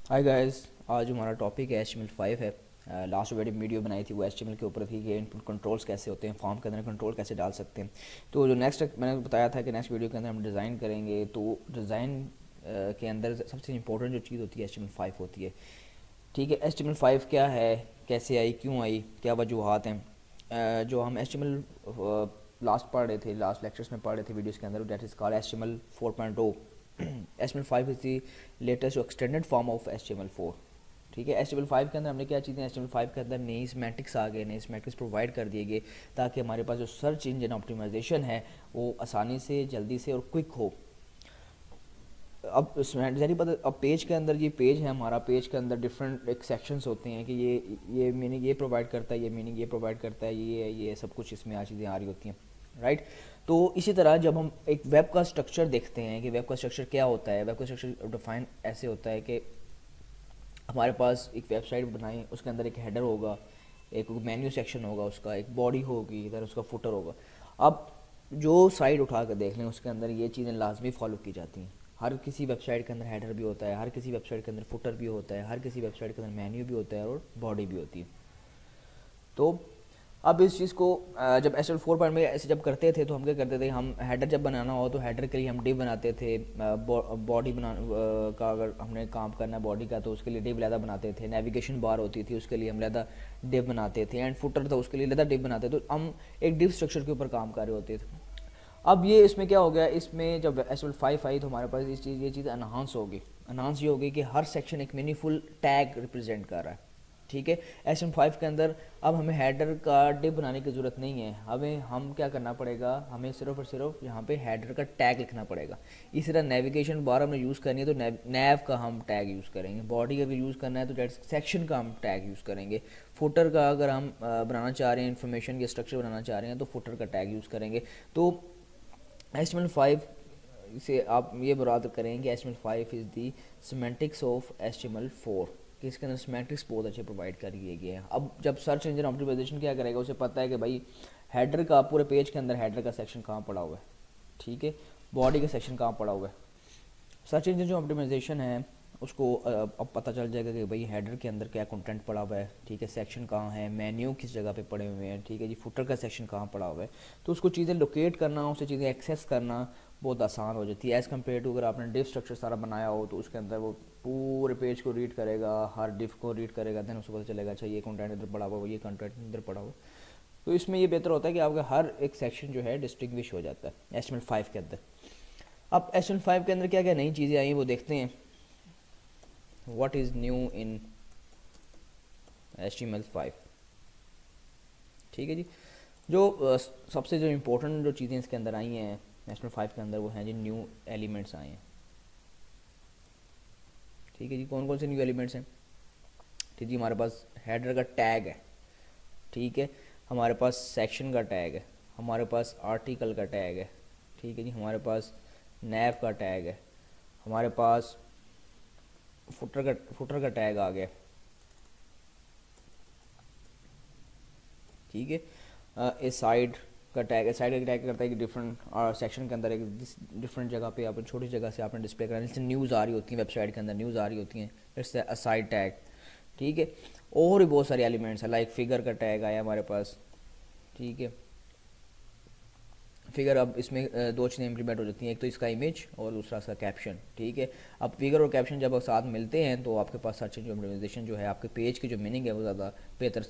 Hi guys, आज हमारा topic है HTML5 है। लास्ट वीडियो बनाई थी वो HTML के ऊपर थी कि इनपुट कंट्रोल्स कैसे होते हैं, फॉर्म के अंदर कंट्रोल कैसे डाल सकते हैं। तो जो नेक्स्ट मैंने बताया था कि नेक्स्ट वीडियो के अंदर हम डिज़ाइन करेंगे, तो डिज़ाइन के अंदर सबसे इंपॉर्टेंट जो चीज़ होती है HTML5 होती है। ठीक है, HTML5 क्या है, कैसे आई, क्यों आई, क्या वजूहत हैं। जो हम HTML लास्ट पढ़ रहे थे, लास्ट लेक्चर्स में पढ़ रहे थे वीडियोज़ के अंदर, that is called HTML 4.0। HTML5 is the latest extended form of HTML4। ठीक है, HTML5 के अंदर हमने क्या चीज़ें, HTML5 के अंदर नई सिमेंटिक्स आ गए, नए सिमेंटिक्स प्रोवाइड कर दिए गए ताकि हमारे पास जो सर्च इंजन ऑप्टिमाइजेशन है वो आसानी से, जल्दी से और क्विक हो। अब जैसे पता, अब पेज के अंदर, ये पेज है हमारा, पेज के अंदर डिफरेंट एक सेक्शंस होते हैं कि ये मीनिंग ये प्रोवाइड करता है, ये मीनिंग ये प्रोवाइड करता है, ये सब कुछ इसमें आ चीज़ें आ रही होती हैं, राइट। तो इसी तरह जब हम एक वेब का स्ट्रक्चर देखते हैं कि वेब का स्ट्रक्चर क्या होता है, वेब का स्ट्रक्चर डिफाइन ऐसे होता है कि हमारे पास एक वेबसाइट बनाई, उसके अंदर एक हेडर होगा, एक मेन्यू सेक्शन होगा, उसका एक बॉडी होगी, इधर उसका फुटर होगा। अब जो साइट उठा कर देख लें उसके अंदर ये चीज़ें लाजमी फॉलो की जाती हैं। हर किसी वेबसाइट के अंदर हेडर भी होता है, हर किसी वेबसाइट के अंदर फुटर भी होता है, हर किसी वेबसाइट के अंदर मेन्यू भी होता है और बॉडी भी होती है। तो अब इस चीज़ को जब HTML4 में ऐसे जब करते थे तो हम क्या करते थे, हम हेडर जब बनाना हो तो हेडर के लिए हम डिव बनाते थे। बॉडी बना का अगर हमने काम करना है बॉडी का तो उसके लिए डिव लहदा बनाते थे। नेविगेशन बार होती थी उसके लिए हम लहदा डिव बनाते थे, एंड फुटर था उसके लिए लहदा डिव बनाते थे। तो हम एक डिव स्ट्रक्चर के ऊपर काम कर रहे होते थे। अब ये इसमें क्या हो गया, इसमें जब HTML5 आई तो हमारे पास ये चीज़ एनहांस होगी। एनहांस ये होगी कि हर सेक्शन एक मीनिंगफुल टैग रिप्रेजेंट कर रहा है। ठीक है, HTML5 के अंदर अब हमें हेडर का डिव बनाने की ज़रूरत नहीं है, हम क्या करना पड़ेगा, हमें सिर्फ और सिर्फ यहाँ पे हेडर का टैग लिखना पड़ेगा। इसी तरह नेविगेशन बार हमने यूज़ करनी है तो नैव का हम टैग यूज़ करेंगे। बॉडी का भी यूज़ करना है तो डेट सेक्शन का हम टैग यूज़ करेंगे। फुटर का अगर हम बनाना चाह रहे हैं, इन्फॉर्मेशन या स्ट्रक्चर बनाना चाह रहे हैं तो फुटर का टैग यूज़ करेंगे। तो HTML5 से आप ये मुराद करें कि HTML5 is the semantics of HTML4 कि इसके अंदर सिमेंटिक्स बहुत अच्छे प्रोवाइड कर दिए गए हैं। अब जब सर्च इंजन ऑप्टिमाइजेशन क्या करेगा, उसे पता है कि भाई हेडर का, पूरे पेज के अंदर हेडर का सेक्शन कहाँ पड़ा हुआ है, ठीक है, बॉडी का सेक्शन कहाँ पड़ा हुआ है। सर्च इंजन जो ऑप्टिमाइजेशन है उसको अब पता चल जाएगा कि भाई हेडर के अंदर क्या कंटेंट पड़ा हुआ है, ठीक है, सेक्शन कहाँ है, मेन्यू किस जगह पे पड़े हुए हैं, ठीक है जी, फुटर का सेक्शन कहाँ पड़ा हुआ है। तो उसको चीज़ें लोकेट करना, उसे चीज़ें एक्सेस करना बहुत आसान हो जाती है एज़ कम्पेयर टू अगर आपने डिव स्ट्रक्चर सारा बनाया हो तो उसके अंदर वो पूरे पेज को रीड करेगा, हर डिव को रीड करेगा, देन उसको पता चलेगा अच्छा ये कंटेंट इधर पड़ा हुआ, ये कंटेंट इधर पड़ा हुआ। तो इसमें ये बेहतर होता है कि आपका हर एक सेक्शन जो है डिस्टिंग्विश हो जाता है HTML5 के अंदर। अब HTML5 के अंदर क्या क्या नई चीज़ें आई वो देखते हैं। What is new in HTML5। ठीक है जी, जो सबसे जो इम्पोर्टेंट जो चीज़ें इसके अंदर आई हैं HTML5 के अंदर वो हैं जी न्यू एलिमेंट्स आए हैं। ठीक है जी, कौन कौन से न्यू एलिमेंट्स हैं। ठीक है, हमारे पास हेडर का टैग है, ठीक है, हमारे पास सेक्शन का टैग है, हमारे पास आर्टिकल का टैग है, ठीक है जी, हमारे पास नैव का टैग है, हमारे पास फुटर का टैग आ गया। ठीक है, ए साइड का टैग है, साइड का टैग करता है कि डिफरेंट सेक्शन के अंदर एक डिफरेंट जगह पे आपने छोटी जगह से आपने डिस्प्ले करना है, जैसे न्यूज़ आ रही होती है, वेबसाइट के अंदर न्यूज़ आ रही होती हैं, इट्स अ साइड टैग। ठीक है, और भी बहुत सारे एलिमेंट्स हैं, लाइक फिगर का टैग आया हमारे पास। ठीक है, फिगर, अब इसमें दो चीज़ें इंप्लीमेंट हो जाती हैं, एक तो इसका इमेज और दूसरा इसका कैप्शन। ठीक है, अब फिगर और कैप्शन जब साथ मिलते हैं तो आपके पास सर्च इंजन ऑप्टिमाइजेशन जो है, आपके पेज की जो मीनिंग है वो ज़्यादा बेहतर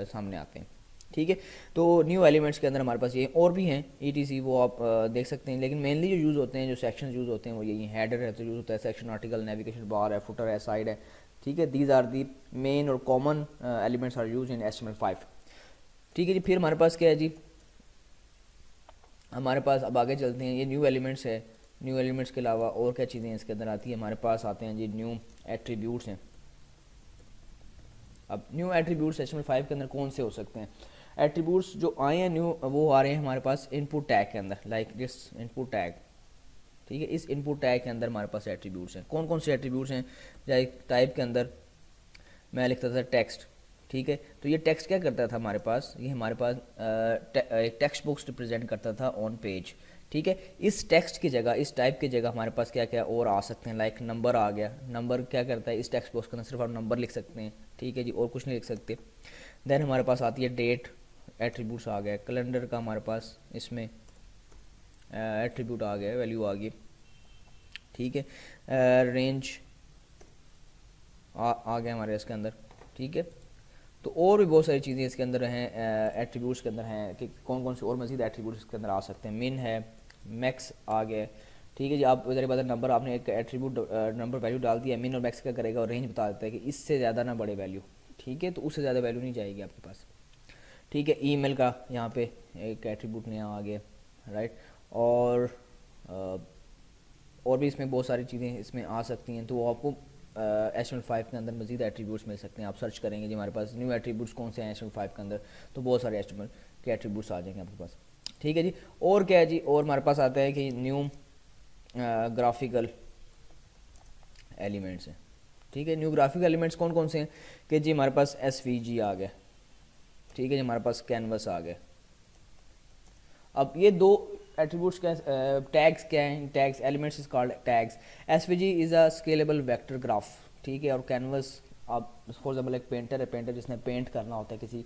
सामने आते हैं। ठीक है, तो न्यू एलिमेंट्स के अंदर हमारे पास ये और भी हैं ETC, वो आप देख सकते हैं, लेकिन मेनली जो यूज़ होते हैं, जो सेक्शन यूज़ होते हैं वो यही हेडर है तो यूज़ होता है, सेक्शन, आर्टिकल, नेविगेशन बार है, फुटर है, साइड है। ठीक है, दीज आर दी मेन और common elements are use in HTML5। ठीक है जी, फिर हमारे पास क्या है जी, हमारे पास अब आगे चलते हैं, ये न्यू एलिमेंट्स है। न्यू एलिमेंट्स के अलावा और क्या चीज़ें इसके अंदर आती है, हमारे पास आते हैं जी न्यू एट्रीब्यूट्स हैं। अब न्यू एट्रीब्यूट्स HTML5 के अंदर कौन से हो सकते हैं। एट्रीब्यूट्स जो आए हैं न्यू, वो आ रहे हैं हमारे पास इनपुट टैग के अंदर, लाइक दिस इनपुट टैग। ठीक है, इस इनपुट टैग के अंदर हमारे पास एट्रीब्यूट्स हैं। कौन कौन से एट्रीब्यूट्स हैं, लाइक टाइप के अंदर मैं लिखता था टेक्स्ट। ठीक है, तो ये टेक्स्ट क्या करता था हमारे पास, ये हमारे पास एक टेक्स्ट बॉक्स रिप्रेजेंट करता था ऑन पेज। ठीक है। इस टेक्स्ट की जगह, इस टाइप की जगह हमारे पास क्या क्या और आ सकते हैं, लाइक नंबर आ गया। नंबर क्या करता है, इस टेक्स्ट बॉक्स के अंदर सिर्फ आप नंबर लिख सकते हैं, ठीक है जी, और कुछ नहीं लिख सकते। देन हमारे पास आती है डेट, एट्रीब्यूट्स आ गया। कैलेंडर का हमारे पास इसमें एट्रीब्यूट आ गया, वैल्यू आ गई, ठीक है। रेंज आ गया हमारे इसके अंदर, ठीक है। तो और भी बहुत सारी चीज़ें इसके अंदर हैं, एट्रीब्यूट्स के अंदर हैं कि कौन कौन से और मज़ीद एट्रीब्यूट्स इसके अंदर आ सकते हैं। मिन है, मैक्स आ गया, ठीक है जी। आप इधर बता नंबर, आपने एक एट्रीब्यूट नंबर वैल्यू डाल दिया, मिन और मैक्स क्या करेगा, और रेंज बता देता है कि इससे ज़्यादा ना बढ़े वैल्यू, ठीक है, तो उससे ज़्यादा वैल्यू नहीं जाएगी आपके पास, ठीक है। ईमेल का यहाँ पे एक एट्रीब्यूट नया आ गया, राइट। और और भी इसमें बहुत सारी चीज़ें इसमें आ सकती हैं, तो वो आपको HTML5 के अंदर मजीद एट्रीब्यूट्स मिल सकते हैं। आप सर्च करेंगे जी हमारे पास न्यू एट्रीब्यूट्स कौन से हैं HTML5 के अंदर, तो बहुत सारे HTML के एट्रीब्यूट्स आ जाएंगे आपके पास, ठीक है जी। और क्या है जी, और हमारे पास आता है कि न्यू ग्राफिकल एलिमेंट्स हैं, ठीक है। न्यू ग्राफिकल एलिमेंट्स कौन कौन से हैं कि जी हमारे पास SVG आ गया, ठीक है जी, हमारे पास कैनवस आ गया। अब ये दो एट्रीब्यूट्स क्या, टैग्स क्या हैं, tags elements is called tags. SVG is a scalable vector graph, ठीक है। और कैनवस, आप फॉर एग्जाम्पल एक पेंटर है, पेंटर जिसने पेंट करना होता है किसी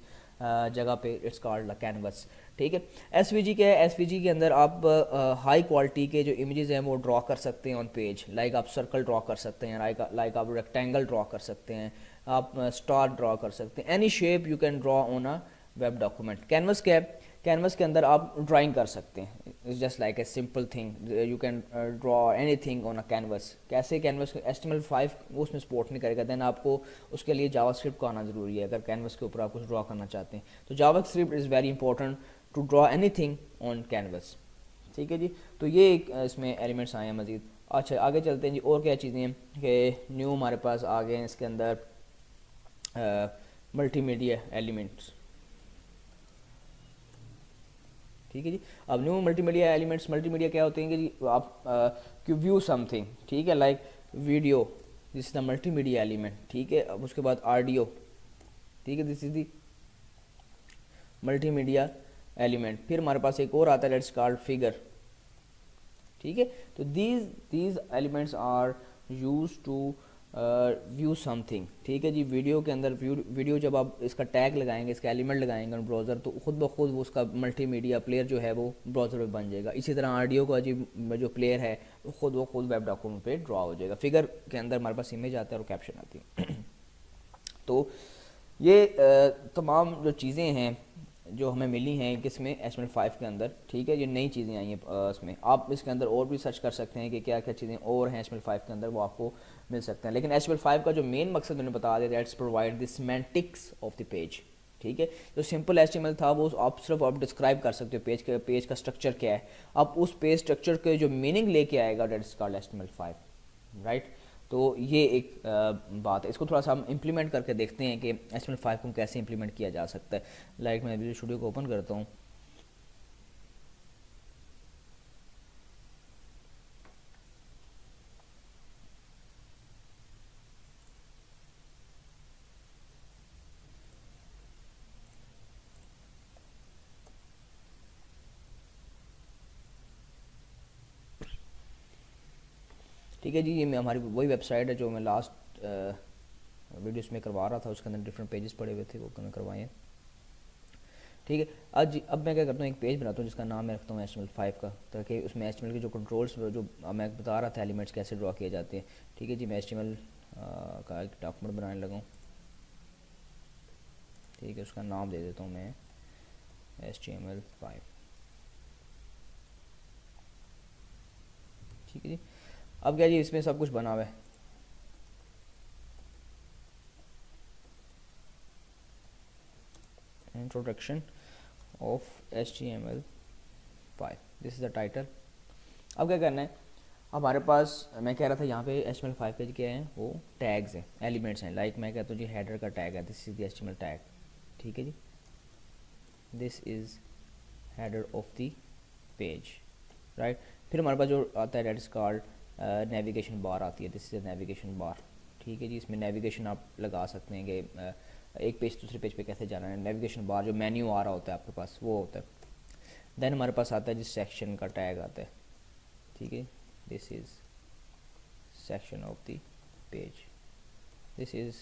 जगह पे, इट्स कॉल्ड कैनवस, ठीक है। एसवीजी क्या है, एसवीजी के अंदर आप हाई क्वालिटी के जो इमेजेस हैं वो ड्रॉ कर सकते हैं ऑन पेज, लाइक आप सर्कल ड्रॉ कर सकते हैं, लाइक आप रेक्टेंगल ड्रॉ कर सकते हैं, आप स्टार ड्रॉ कर सकते हैं, any shape you can draw on a web document. Canvas क्या है, कैनवस के अंदर आप ड्राइंग कर सकते हैं, it's just like a simple thing, you can draw anything on a canvas. कैसे कैनवस HTML5 उसमें सपोर्ट नहीं करेगा, देन आपको उसके लिए जावास्क्रिप्ट का आना ज़रूरी है अगर कैनवस के ऊपर आप कुछ ड्रॉ करना चाहते हैं। तो JavaScript is very important to draw anything on canvas, ठीक है जी। तो ये एक इसमें एलिमेंट्स आए हैं मज़ीद। अच्छा आगे चलते हैं जी, और क्या चीज़ें हैं कि न्यू हमारे पास आ गए हैं इसके अंदर मल्टीमीडिया एलिमेंट्स, ठीक है जी। अब न्यू मल्टीमीडिया एलिमेंट्स, मल्टीमीडिया क्या होते हैं कि जी आप व्यू समथिंग, ठीक है, like video, this is the multimedia element, ठीक है। अब उसके बाद ऑडियो, ठीक है, this is the multimedia element. फिर हमारे पास एक और आता है, लेट्स कॉल्ड फिगर, ठीक है। तो these elements are use to view something, ठीक है जी। वीडियो के अंदर वीडियो जब आप इसका टैग लगाएंगे, इसका एलिमेंट लगाएंगे ब्राउज़र, तो खुद ब खुद वो उसका मल्टीमीडिया प्लेयर जो है वो ब्राउज़र पे बन जाएगा। इसी तरह ऑडियो का जो प्लेयर है वो खुद वेब डॉक्यूमेंट पे ड्रॉ हो जाएगा। फिगर के अंदर हमारे पास इमेज आता है और कैप्शन आती है। तो ये तमाम जो चीज़ें हैं जो हमें मिली हैं किसमें, HTML5 के अंदर, ठीक है। ये नई चीज़ें आई हैं इसमें। आप इसके अंदर और भी सर्च कर सकते हैं कि क्या क्या चीज़ें और हैं HTML5 के अंदर, वो आपको मिल सकते हैं। लेकिन HTML5 का जो मेन मकसद मैंने बता दिया, that's provide the semantics of the page, ठीक है। जो सिंपल HTML था वो आप सिर्फ आप डिस्क्राइब कर सकते हो पेज का स्ट्रक्चर क्या है। अब उस पेज स्ट्रक्चर के जो मीनिंग लेके आएगा, दैट्स कॉल्ड HTML5, राइट। तो ये एक बात है। इसको थोड़ा सा हम इम्प्लीमेंट करके देखते हैं कि HTML5 को कैसे इम्प्लीमेंट किया जा सकता है। लाइक मैं विजुअल स्टूडियो को ओपन करता हूँ, ठीक है जी। ये मैं हमारी वही वेबसाइट है जो मैं लास्ट वीडियोस में करवा रहा था, उसके अंदर डिफरेंट पेजेस पड़े हुए थे, वो मैंने करवाए हैं, ठीक है। आज अब मैं क्या करता हूँ, एक पेज बनाता हूँ जिसका नाम मैं रखता हूँ HTML5 का, ताकि उसमें HTML के जो कंट्रोल्स जो मैं बता रहा था एलिमेंट्स कैसे ड्रॉ किए जाते हैं, ठीक है जी। मैं HTML का एक डॉक्यूमेंट बनाने लगा हूँ, ठीक है। उसका नाम दे देता हूँ मैं HTML5, ठीक है जी। अब क्या जी, इसमें सब कुछ बना हुआ है, introduction of HTML5, this is the title. अब क्या करना है, हमारे पास मैं कह रहा था यहाँ पे HTML5 के क्या हैं, वो टैग्स हैं, एलिमेंट्स हैं। लाइक मैं कहता हूँ जी हेडर का टैग है, this is the HTML tag, ठीक है जी। This is header of the page, right. फिर हमारे पास जो आता है that is called navigation bar आती है, दिस इज़ नेविगेशन बार, ठीक है जी। इसमें नेविगेशन आप लगा सकते हैं कि एक पेज दूसरे पेज पे कैसे जाना है। नेविगेशन बार जो मेन्यू आ रहा होता है आपके पास वो होता है। देन हमारे पास आता है जी सेक्शन का टैग आता है, ठीक है, this is section of the page, this is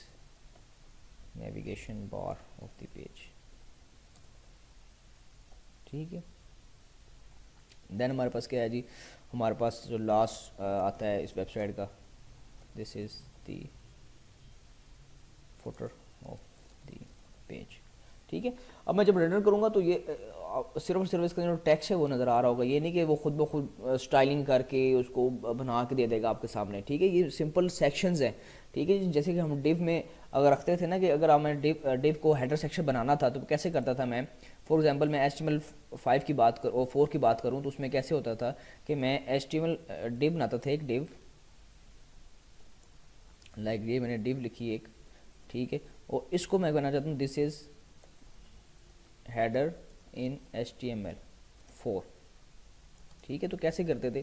navigation bar of the page, ठीक है। देन हमारे पास क्या है जी, हमारे पास जो लास्ट आता है इस वेबसाइट का, this is the footer of the page, ठीक है। अब मैं जब रेंडर करूँगा तो ये सिर्फ और सिर्फ इसका जो टेक्स्ट है वो नज़र आ रहा होगा, ये नहीं कि वो खुद ब खुद स्टाइलिंग करके उसको बना के दे देगा आपके सामने, ठीक है। ये सिंपल सेक्शंस हैं, ठीक है। जैसे कि हम डिव में अगर रखते थे ना कि अगर मैं डिव को हेडर सेक्शन बनाना था तो कैसे करता था मैं, फॉर एग्जांपल मैं HTML5 की बात कर और 4 की बात करूँ तो उसमें कैसे होता था कि मैं HTML डिव बनाता था, एक डिव लाइक ये मैंने डिव लिखी एक, ठीक है, और इसको मैं बनाना चाहता हूँ this is header in HTML4, ठीक है। तो कैसे करते थे,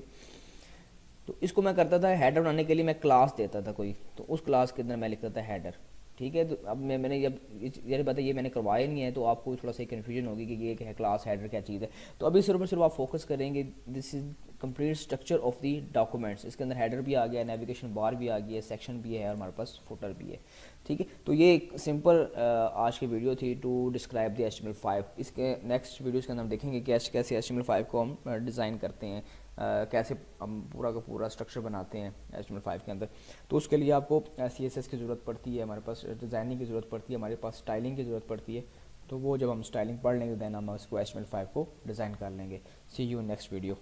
तो इसको मैं करता था हेडर बनाने के लिए मैं क्लास देता था कोई, तो उस क्लास के अंदर मैं लिखता था हेडर, ठीक है। तो अब मैंने जब ये बात है ये मैंने करवाया नहीं है तो आपको थोड़ा सा कन्फ्यूजन होगी कि ये क्या है क्लास हेडर क्या चीज़ है। तो अभी सिर्फ आप फोकस करेंगे this is complete structure of the documents, इसके अंदर हेडर भी आ गया, नेविगेशन बार भी आ गया, सेक्शन भी है और हमारे पास फुटर भी है, ठीक है। तो ये एक सिंपल आज की वीडियो थी टू डिस्क्राइब द HTML5। इसके नेक्स्ट वीडियोज़ के अंदर हम देखेंगे कि कैसे HTML5 को हम डिज़ाइन करते हैं, कैसे हम पूरा का पूरा स्ट्रक्चर बनाते हैं HTML5 के अंदर। तो उसके लिए आपको CSS की ज़रूरत पड़ती है, हमारे पास डिज़ाइनिंग की ज़रूरत पड़ती है, हमारे पास स्टाइलिंग की ज़रूरत पड़ती है। तो वो जब हम स्टाइलिंग पढ़ लेंगे दैन हम इसको HTML5 को डिज़ाइन कर लेंगे। सी यू नेक्स्ट वीडियो।